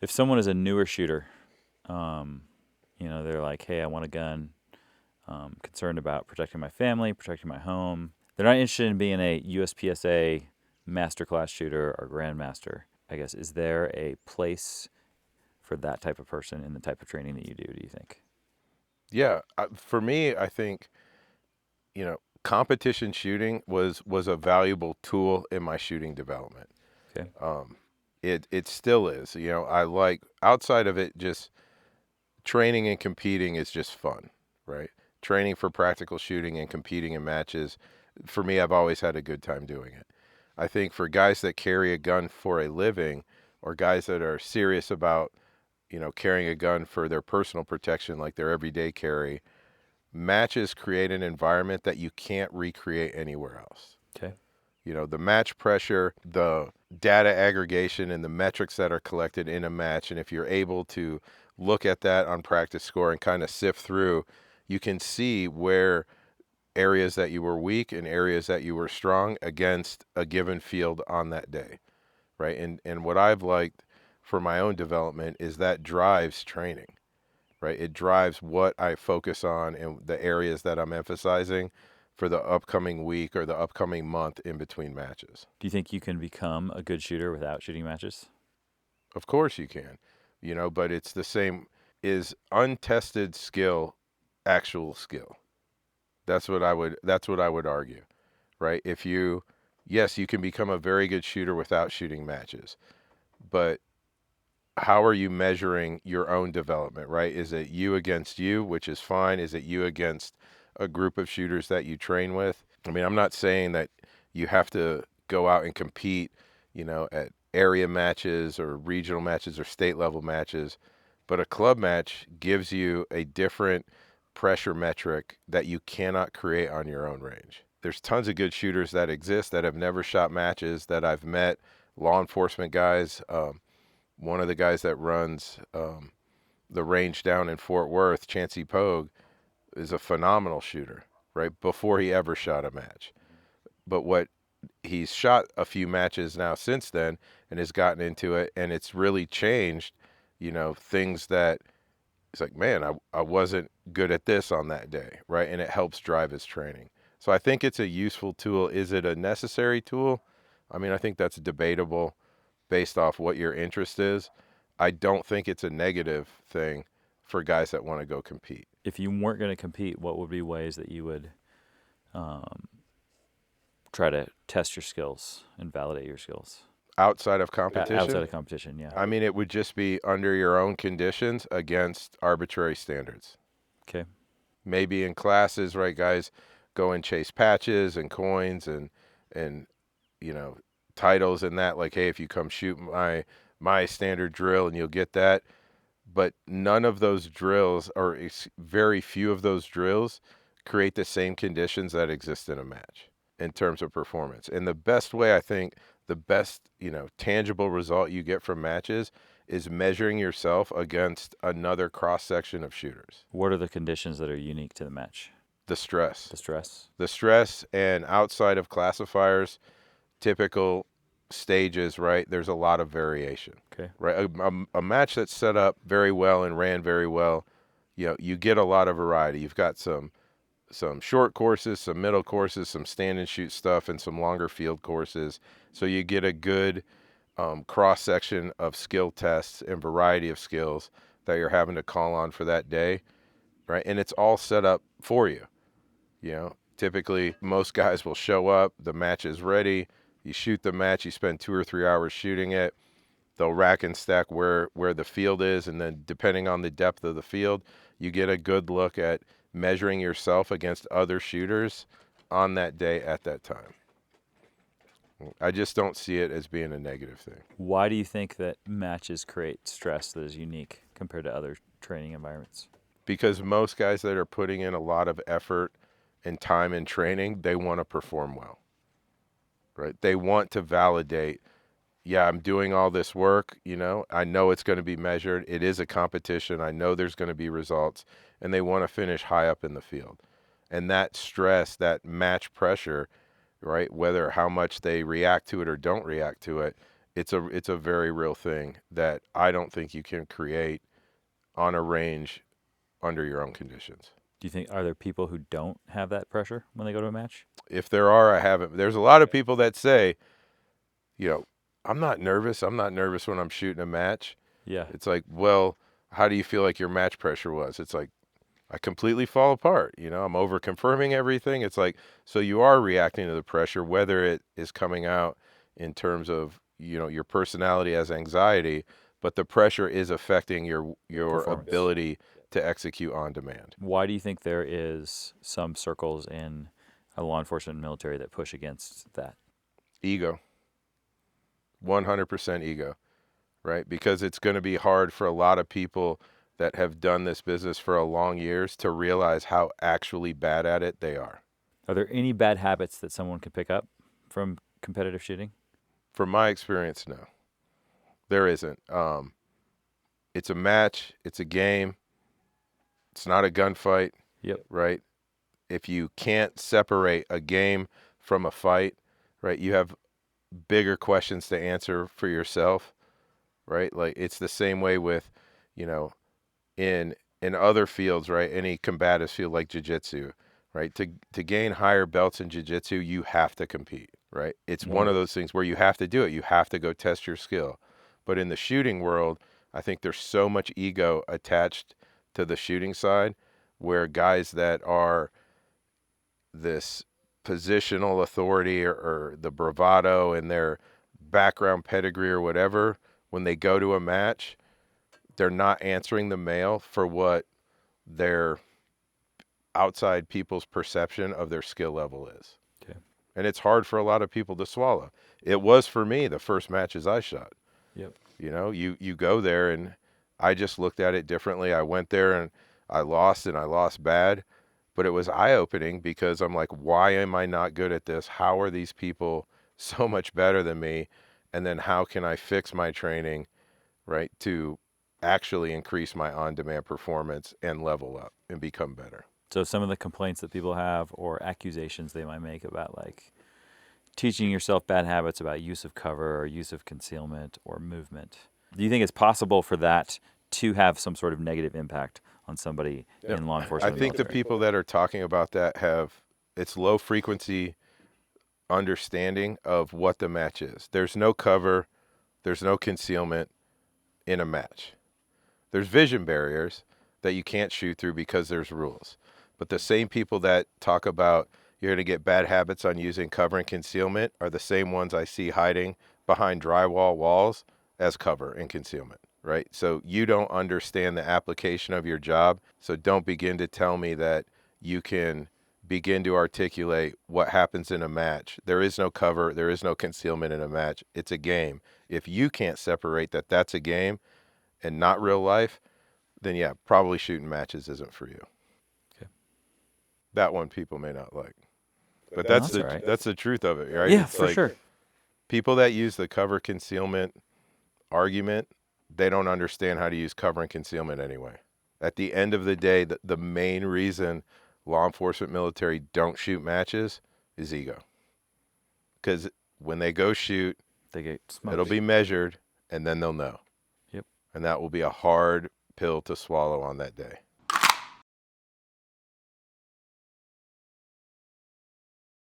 If someone is a newer shooter, um, they're like, hey, I want a gun, concerned about protecting my family, protecting my home. They're not interested in being a USPSA masterclass shooter or grandmaster. I guess, is there a place for that type of person in the type of training that you do you think? Yeah, for me, I think, competition shooting was a valuable tool in my shooting development. Okay. Um, it still is. I like outside of it, just training and competing is just fun, right? Training for practical shooting and competing in matches, for me, I've always had a good time doing it. I think for guys that carry a gun for a living, or guys that are serious about, carrying a gun for their personal protection, like their everyday carry, matches create an environment that you can't recreate anywhere else. Okay. The match pressure, the data aggregation, and the metrics that are collected in a match. And if you're able to look at that on practice score and kind of sift through, you can see where areas that you were weak and areas that you were strong against a given field on that day, right? And what I've liked for my own development is that drives training, right? It drives what I focus on and the areas that I'm emphasizing for the upcoming week or the upcoming month in between matches. Do you think you can become a good shooter without shooting matches? Of course you can, but it's the same. Is untested skill actual skill? That's what I would argue, right? Yes, you can become a very good shooter without shooting matches, but how are you measuring your own development, right? Is it you against you, which is fine? Is it you against a group of shooters that you train with? I mean, I'm not saying that you have to go out and compete, at area matches or regional matches or state level matches, but a club match gives you a different pressure metric that you cannot create on your own range. There's tons of good shooters that exist that have never shot matches that I've met, law enforcement guys. One of the guys that runs the range down in Fort Worth, Chancey Pogue, is a phenomenal shooter, right? Before he ever shot a match. But what he's shot a few matches now since then and has gotten into it, and it's really changed, things that it's like, man, I wasn't good at this on that day, right? And it helps drive his training. So I think it's a useful tool. Is it a necessary tool? I mean, I think that's debatable based off what your interest is. I don't think it's a negative thing for guys that want to go compete. If you weren't going to compete, what would be ways that you would um, try to test your skills and validate your skills Outside of outside competition, of competition? Yeah. I mean, it would just be under your own conditions against arbitrary standards. Okay. Maybe in classes, right, guys go and chase patches and coins and you know titles and that. Like, hey, if you come shoot my standard drill and you'll get that. But none of those drills, or very few of those drills, create the same conditions that exist in a match in terms of performance. And the best way, I think, the best, tangible result you get from matches is measuring yourself against another cross section of shooters. What are the conditions that are unique to the match? The stress. The stress. The stress, and outside of classifiers, typical stages, right? There's a lot of variation, Okay. right? A match that's set up very well and ran very well, you get a lot of variety. You've got some short courses, some middle courses, some stand and shoot stuff, and some longer field courses. So you get a good cross section of skill tests and variety of skills that you're having to call on for that day, right? And it's all set up for you. Typically most guys will show up, the match is ready, you shoot the match, you spend 2 or 3 hours shooting it. They'll rack and stack where the field is, and then depending on the depth of the field, you get a good look at measuring yourself against other shooters on that day at that time. I just don't see it as being a negative thing. Why do you think that matches create stress that is unique compared to other training environments? Because most guys that are putting in a lot of effort and time in training, they want to perform well, right? They want to validate, yeah, I'm doing all this work, I know it's going to be measured. It is a competition. I know there's going to be results, and they want to finish high up in the field. And that stress, that match pressure, right, whether how much they react to it or don't react to it, It's a very real thing that I don't think you can create on a range under your own conditions. Do you think, are there people who don't have that pressure when they go to a match? If there are, I haven't. There's a lot of people that say, you know, I'm not nervous. I'm not nervous when I'm shooting a match. Yeah. It's like, well, how do you feel like your match pressure was? It's like, I completely fall apart. I'm over confirming everything. It's like, so you are reacting to the pressure, whether it is coming out in terms of, your personality as anxiety, but the pressure is affecting your Performance. ability to execute on demand. Why do you think there is some circles in law enforcement and military that push against that? Ego, 100% ego, right? Because it's going to be hard for a lot of people that have done this business for a long years to realize how actually bad at it they are. Are there any bad habits that someone could pick up from competitive shooting? From my experience, no, there isn't. It's a match, it's a game, it's not a gunfight, Yep. right? If you can't separate a game from a fight, right, you have bigger questions to answer for yourself, right? Like it's the same way with, you know, in other fields, right? Any combative field like jiu-jitsu, right? To gain higher belts in jiu-jitsu, you have to compete, right? It's one of those things where you have to do it. You have to go test your skill. But in the shooting world, I think there's so much ego attached to the shooting side where guys that are this positional authority or the bravado and their background pedigree or whatever, when they go to a match, they're not answering the mail for what their outside people's perception of their skill level is. Okay. And it's hard for a lot of people to swallow. It was for me the first matches I shot. Yep. You go there and I just looked at it differently. I went there and I lost bad, but it was eye-opening because I'm like, why am I not good at this? How are these people so much better than me? And then how can I fix my training, right, to actually increase my on-demand performance and level up and become better? So some of the complaints that people have or accusations they might make about like teaching yourself bad habits about use of cover or use of concealment or movement. Do you think it's possible for that to have some sort of negative impact on somebody in law I enforcement? think the military? people that are talking about that it's low frequency understanding of what the match is. There's no cover, there's no concealment in a match. There's vision barriers that you can't shoot through because there's rules. But the same people that talk about you're going to get bad habits on using cover and concealment are the same ones I see hiding behind drywall walls as cover and concealment, right? So you don't understand the application of your job. So don't begin to tell me that you can begin to articulate what happens in a match. There is no cover, there is no concealment in a match. It's a game. If you can't separate that that's a game and not real life, then yeah, probably shooting matches isn't for you. Okay. That one people may not like. But No, that's all right. that's the truth of it, right? Yeah, It's for like sure. people that use the cover concealment argument, they don't understand how to use cover and concealment anyway. At the end of the day, the main reason law enforcement military don't shoot matches is ego. Because when they go shoot, They get smoked. it'll be measured and then they'll know. Yep. And that will be a hard pill to swallow on that day.